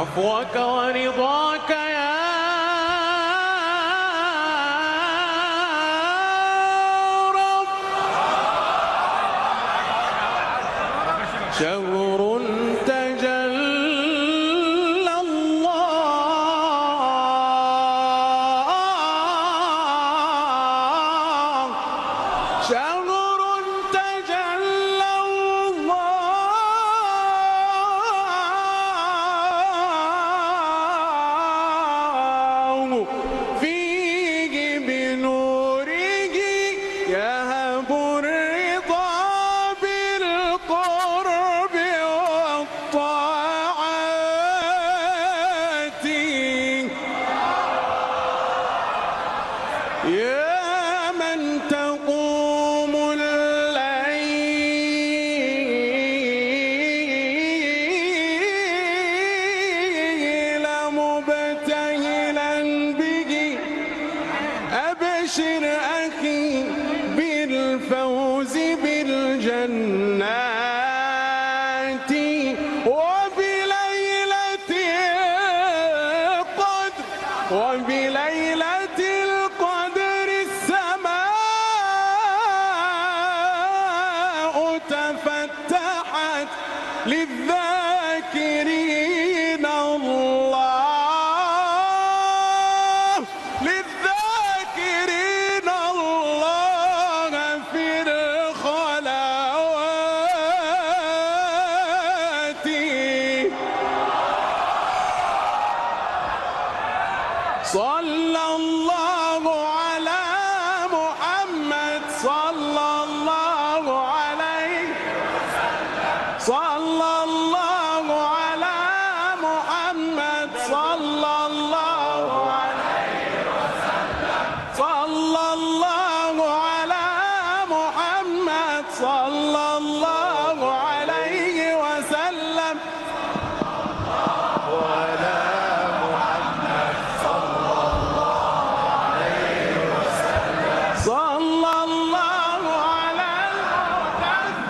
عفوك ورضاك يا رب. شهر تجلى الله، شهر تجلى الله فيه بنوره يهب الرضا بالقرب والطاعات. يا من تقوم الليل مبتهلا به، أبشر أخي بالفوز بالجنات وبليلة القدر، وبليلة القدر السماء تفتحت للذاكرين الله، للذاكرين الله في الخلوات. صل